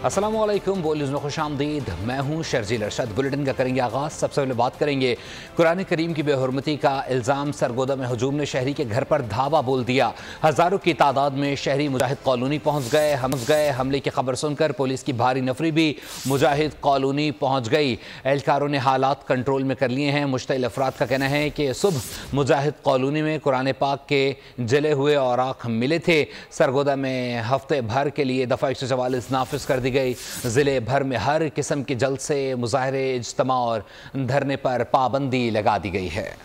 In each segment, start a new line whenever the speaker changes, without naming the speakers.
अस्सलामु अलैकुम, बोल न्यूज़ में खुशामदीद। मैं हूँ शर्जील अरशद। बुलेटिन का करेंगे आगाज़। सबसे पहले बात करेंगे कुरान करीम की बेहुरमती का इल्ज़ाम। सरगोदा में हजूम ने शहरी के घर पर धावा बोल दिया। हज़ारों की तादाद में शहरी मुजाहिद कॉलोनी पहुँच गए। हमले की खबर सुनकर पुलिस की भारी नफरी भी मुजाहिद कॉलोनी पहुँच गई। एहलकारों ने हालात कंट्रोल में कर लिए हैं। मुश्तइल अफराद का कहना है कि सुबह मुजाहिद कॉलोनी में कुरान पाक के जले हुए औराक मिले थे। सरगोदा में हफ्ते भर के लिए दफ़ा 144 नाफिज कर दी गई। ज़िले भर में हर किस्म के जलसे, मुजाहरे, इज्तिमा और धरने पर पाबंदी लगा दी गई है।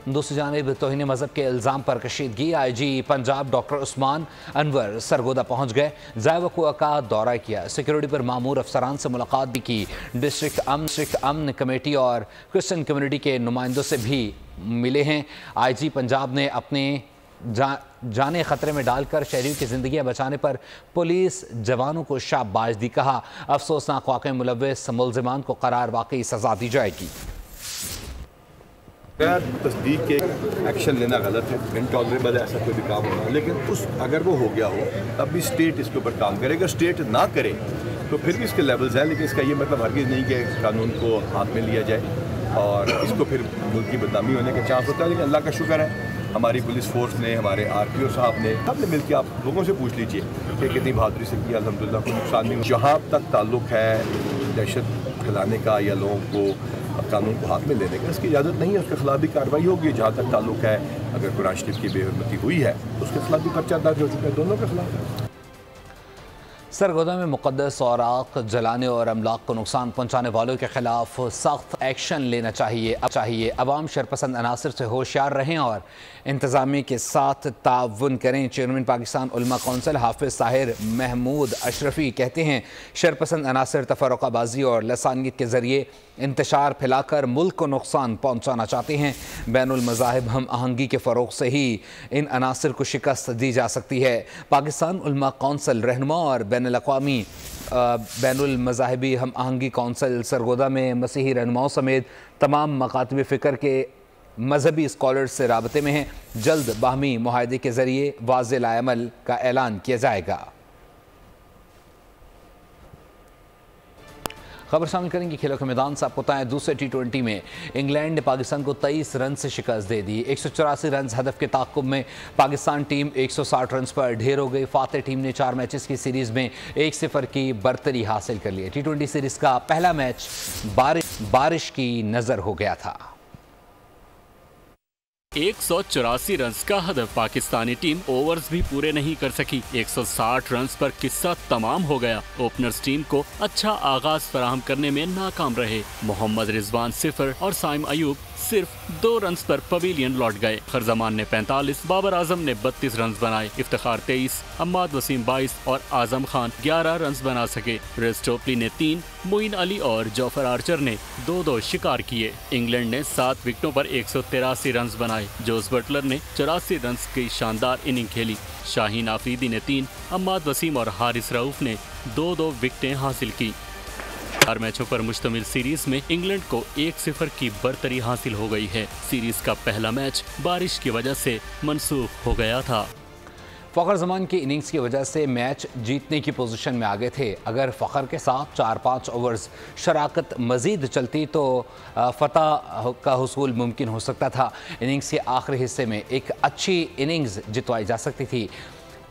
दूसरी जानिब तौहीन मज़हब के इल्ज़ाम पर कशीदगी। IG पंजाब डॉक्टर उस्मान अनवर सरगोदा पहुँच गए। ज़ाय वक़ुआ का दौरा किया। सिक्योरिटी पर मामूर अफसरान से मुलाकात भी की। डिस्ट्रिक्ट अमन कमेटी और क्रिश्चियन कम्युनिटी के नुमाइंदों से भी मिले हैं। IG पंजाब ने अपने जाने खतरे में डालकर शहरियों की जिंदगियां बचाने पर पुलिस जवानों को शाबाश दी। कहा, अफसोसनाक वाक़े में मुलव्वस मुल्ज़िमान को करार वाकई सज़ा दी जाएगी।
गैर तस्दीक के एक्शन लेना गलत है, इनटॉलरेबल है ऐसा कोई भी काम होना। लेकिन अगर वो हो गया हो तब भी स्टेट इसके ऊपर काम करे। अगर स्टेट ना करे तो फिर भी इसके लेवल्स हैं, लेकिन इसका ये मतलब हरगिज़ नहीं कि कानून को हाथ में लिया जाए और इसको फिर मुल्क की बदनामी होने का चांस होता है। लेकिन अल्लाह का शुक्र है, हमारी पुलिस फोर्स ने, हमारे RPO साहब ने, सबने मिल के, आप लोगों से पूछ लीजिए कि कितनी बहादुरी से किया। अल्हम्दुलिल्लाह कोई नुकसान नहीं। जहाँ तक ताल्लुक़ है दहशत फैलाने का या लोगों को कानून को हाथ में लेने का, इसकी इजाज़त नहीं है। उसके खिलाफ भी कार्रवाई होगी। जहाँ तक ताल्लुक़ है, अगर कुरान शरीफ की बेहुरमती हुई है तो उसके खिलाफ भी पर्चा दर्ज हो चुका है, दोनों के खिलाफ।
सरगोदा में मुक़द्दस औराक जलाने और अमलाक को नुकसान पहुँचाने वालों के खिलाफ सख्त एक्शन लेना चाहिए। अवाम शरपसंद अनासर से होशियार रहें और इंतज़ामिया के साथ ताउन करें। चेयरमैन पाकिस्तान उलमा कौंसिल हाफिज़ ताहिर महमूद अशरफी कहते हैं, शरपसंद अनासर तफर्रुक़ाबाज़ी और लसानियत के ज़रिए इंतशार फैलाकर मुल्क को नुकसान पहुँचाना चाहते हैं। बैनुल मज़ाहिब हम आहंगी के फ़रोग़ से ही इन अनासर को शिकस्त दी जा सकती है। पाकिस्तान उलमा कौंसिल रहनुमा और बैनुल-अक़वामी बैनुल मज़ाहिबी हम आहंगी कौंसिल सरगोदा में मसीही रहनुमाओं समेत तमाम मकातब फ़िक्र के मजहबी स्कॉलर्स से राबते में हैं। जल्द बाहमी मुआहदे के ज़रिए वाज़े लाएमल का ऐलान किया जाएगा। खबर शामिल करेंगे खेलों के मैदान से। आपको बताएं, दूसरे T20 में इंग्लैंड ने पाकिस्तान को 23 रन से शिकस्त दे दी। 184 रन हदफ के ताक़ुब में पाकिस्तान टीम 160 रन पर ढेर हो गई। फातेह टीम ने 4 मैचेस की सीरीज़ में 1-0 की बरतरी हासिल कर ली। T20 सीरीज़ का पहला मैच बारिश की नज़र हो गया था।
184 रन का हदफ। पाकिस्तानी टीम ओवर्स भी पूरे नहीं कर सकी। 160 रन पर किस्सा तमाम हो गया। ओपनर्स टीम को अच्छा आगाज फराहम करने में नाकाम रहे। मोहम्मद रिजवान 0 और साइम अयूब सिर्फ 2 रन पर पवेलियन लौट गए। खरजमान ने 45, बाबर आजम ने 32 रन बनाए। इफ्तिखार 23, अम्माद वसीम 22 और आजम खान 11 रन बना सके। रिज टोपली ने 3, मोइन अली और जॉफर आर्चर ने 2-2 शिकार किए। इंग्लैंड ने 7 विकेटों पर 183 रन बनाए। जोस बटलर ने 84 रन की शानदार इनिंग खेली। शाहीन आफरीदी ने 3, अम्माद वसीम और हारिस रऊफ ने 2-2 विकेटें हासिल की। 4 मैचों पर मुश्तमिल सीरीज में इंग्लैंड को 1-0 की बरतरी हासिल हो गई है। सीरीज का पहला मैच बारिश की वजह से मनसूख हो गया था।
फ़खर जमान की इनिंग्स की वजह से मैच जीतने की पोजीशन में आ गए थे। अगर फ़खर के साथ 4-5 ओवर्स शराकत मज़ीद चलती तो फतह का हुसूल मुमकिन हो सकता था। इनिंग्स के आखिरी हिस्से में एक अच्छी इनिंग्स जितवाई जा सकती थी।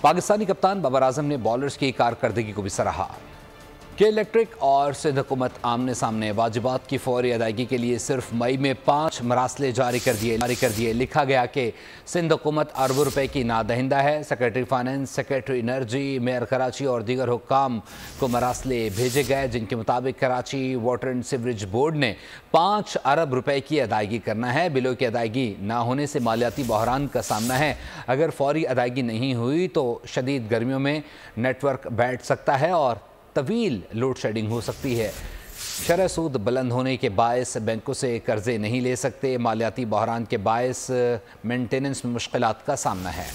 पाकिस्तानी कप्तान बाबर आजम ने बॉलर्स की कारकर्दगी को भी सराहा। के इलेक्ट्रिक और सिंध हुकूमत आमने सामने। वाजिबात की फौरी अदायगी के लिए सिर्फ मई में 5 मरासले जारी कर दिए। लिखा गया कि सिंध हुकूमत अरबों रुपए की नादहिंदा है। Secretary finance, secretary energy, mayor Karachi और दीगर हुक्काम को मरासले भेजे गए, जिनके मुताबिक Karachi water and sewerage board ने 5 अरब रुपए की अदायगी करना है। बिलों की अदायगी ना होने से मालियाती बहरान का सामना है। अगर फौरी अदायगी नहीं हुई तो शदीद गर्मियों में नेटवर्क बैठ सकता है और तवील लोड शेडिंग हो सकती है। शरह सूद बुलंद होने के बायस बैंकों से कर्जे नहीं ले सकते। मालियाती बहरान के बायस मेंटेनेंस में मुश्किलात का सामना है।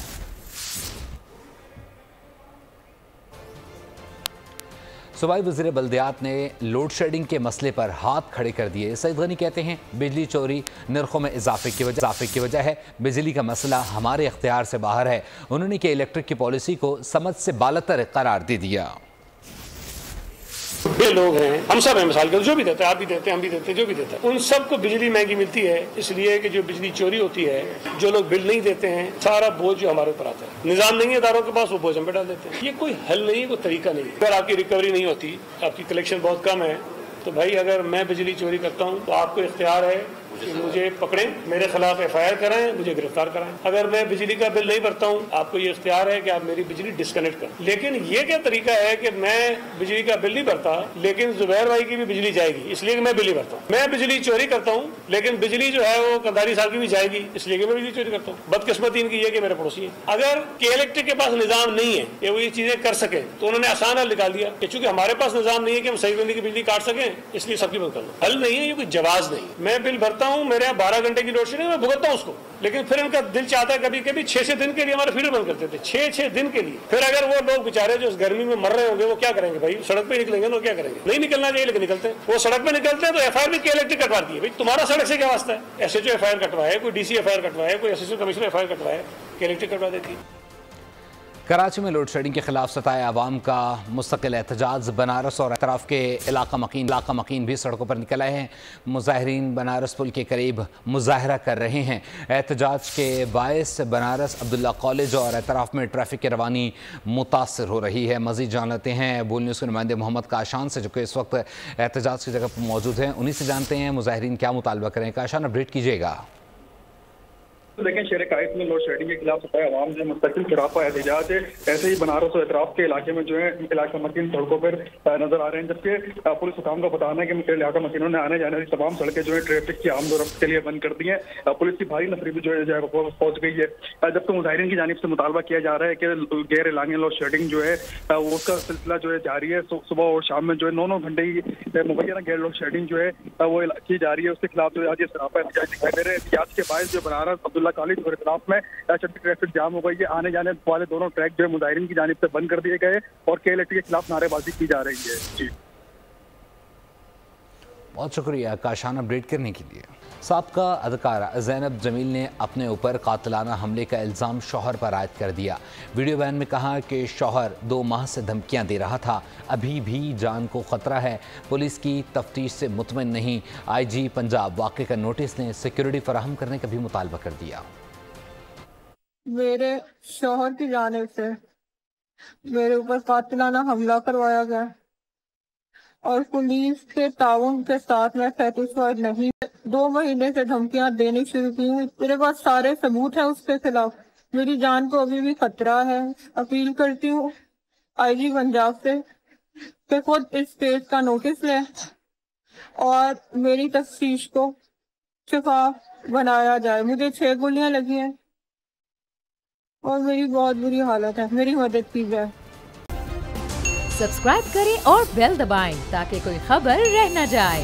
सूबाई वज़ीर बल्दियात ने लोड शेडिंग के मसले पर हाथ खड़े कर दिए। सईद गनी कहते हैं बिजली चोरी नरखों में इजाफे की वजह है, बिजली का मसला हमारे इख्तियार से बाहर है। उन्होंने कि इलेक्ट्रिक की पॉलिसी को समझ से बालतर करार दे दिया।
बड़े लोग हैं, हम सब हैं, मिसाल के जो भी देते हैं, आप भी देते हैं, हम भी देते हैं, जो भी देता है, उन सबको बिजली महंगी मिलती है इसलिए कि जो बिजली चोरी होती है, जो लोग बिल नहीं देते हैं, सारा बोझ जो हमारे ऊपर आता है। निजाम नहीं है इदारों के पास, वो बोझ हम पे डाल देते हैं। ये कोई हल नहीं है, कोई तरीका नहीं है। अगर आपकी रिकवरी नहीं होती, आपकी कलेक्शन बहुत कम है, तो भाई अगर मैं बिजली चोरी करता हूँ तो आपको इख्तियार है कि मुझे पकड़ें, मेरे खिलाफ FIR कराएं, मुझे गिरफ्तार कराएं। अगर मैं बिजली का बिल नहीं भरता हूं, आपको ये इख्तियार है कि आप मेरी बिजली डिस्कनेक्ट करें। लेकिन ये क्या तरीका है कि मैं बिजली का बिल नहीं भरता लेकिन जुबैर भाई की भी बिजली जाएगी इसलिए कि मैं बिजली भरता हूँ। मैं बिजली चोरी करता हूँ लेकिन बिजली जो है वो कंधारी साहब की भी जाएगी इसलिए कि मैं बिजली चोरी करता हूँ। बदकिस्मती इनकी ये कि मेरे पड़ोसी है। अगर के इलेक्ट्रिक के पास निजाम नहीं है कि वो ये चीजें कर सके तो उन्होंने आसान हल निकाल दिया कि चूंकि हमारे पास निजाम नहीं है कि हम सही बंदी की बिजली काट सकें, इसलिए सबकी बंद कर लो। हल नहीं है, ये कोई जवाब नहीं। मैं बिल भरता हूँ, मेरे यहाँ 12 घंटे की लोड शेडिंग, मैं भुगतता हूँ उसको, लेकिन फिर इनका दिल चाहता है कभी कभी 6 दिन के लिए हमारे फीडर बंद करते थे, 6 दिन के लिए। फिर अगर वो लोग बेचारे जो इस गर्मी में मर रहे होंगे वो क्या करेंगे भाई? सड़क पे निकलेंगे ना, क्या करेंगे? नहीं निकलना चाहिए लेकिन निकलते हैं। वो सड़क पे निकलते हैं तो FIR भी के इलेक्ट्रिक कटवा दी है। भाई तुम्हारा सड़क से क्या वास्ता है? SHO FIR कटवाए, कोई DC FIR कटवाए, कोई असिस्टेंट कमिश्नर FIR कटवाए, के इलेक्ट्रिक कटवा देती है।
कराची में लोड शेडिंग के खिलाफ सताए आवाम का मुस्तकिल एहतजाज। बनारस और अतराफ के इलाका मकीन भी सड़कों पर निकल आए हैं। मुजाहिरीन बनारस पुल के करीब मुजाहरा कर रहे हैं। एहतजाज के बायस बनारस अब्दुल्ला कॉलेज और अतराफ में ट्रैफिक की रवानी मुतासर हो रही है। मजीद जान लेते हैं बुल न्यूज़ के नुमाइंदे मोहम्मद काशान से, जो कि इस वक्त एहतजाज की जगह पर मौजूद हैं। उन्हीं से जानते हैं मुजाहिरीन क्या मुतालबा करें। काशान, अपडेट कीजिएगा।
देखें, शहर कायद में लोड शेडिंग के खिलाफ सताए अवाम जो मुस्तकिल सरापा एहतजाज है, ऐसे ही बनारस और इतराफ के इलाके में जो है इलाका मकीन सड़कों पर नजर आ रहे हैं। जबकि पुलिस हुकाम का बताना है कि इलाका मकीनों ने आने जाने वाली तमाम सड़कें जो है ट्रैफिक की आमदोरफ्त के लिए बंद कर दी है। पुलिस की भारी नफरी भी जो है पहुंच गई है। जबकि मुजाहिरीन की जानिब से मुतालबा किया जा रहा है कि गैर एलानी लोड शेडिंग जो है वो उसका सिलसिला जो है जारी है। सुबह और शाम में जो है 9 घंटे ही मुबैना गैर लोड शेडिंग जो है वो की जा रही है। उसके खिलाफ जो आज ये सरापा एहतजाज दिखाई दे रहे हैं। एहतजाज के बाद जो बनारस अब्दुल्ला कॉलेज और इतराफ में ट्रैफिक जाम हो गई है। आने जाने वाले दोनों ट्रैक जो है मुजाहिरीन की जानिब से बंद कर दिए गए और के इलेक्ट्रिक के खिलाफ नारेबाजी की जा रही है। जी,
बहुत शुक्रिया काशान अपडेट करने के लिए। साबका अदकारा ज़ैनब जमील ने अपने ऊपर कातिलाना हमले का इल्ज़ाम शौहर पर आयद कर दिया। वीडियो बयान में कहा कि शौहर 2 माह से धमकियां दे रहा था, अभी भी जान को ख़तरा है, पुलिस की तफ्तीश से मुतमिन नहीं। IG पंजाब वाक़े का नोटिस ने सिक्योरिटी फराहम करने का भी मुतालबा कर दिया।
मेरे शौहर की जानिब से मेरे ऊपर कातिलाना हमला करवाया गया और पुलिस के ताउन के साथ मैं सेटिस्फाइड नहीं। 2 महीने से धमकियां देनी शुरू की हुई। मेरे पास सारे सबूत हैं उसके खिलाफ। मेरी जान को अभी भी खतरा है। अपील करती हूँ IG पंजाब से कि खुद इस केस का नोटिस लें और मेरी तफ्तीश को शफाफ बनाया जाए। मुझे 6 गोलियां लगी हैं और मेरी बहुत बुरी हालत है, मेरी मदद की जाए।
सब्सक्राइब करें और बेल दबाएं ताकि कोई खबर रह न जाए।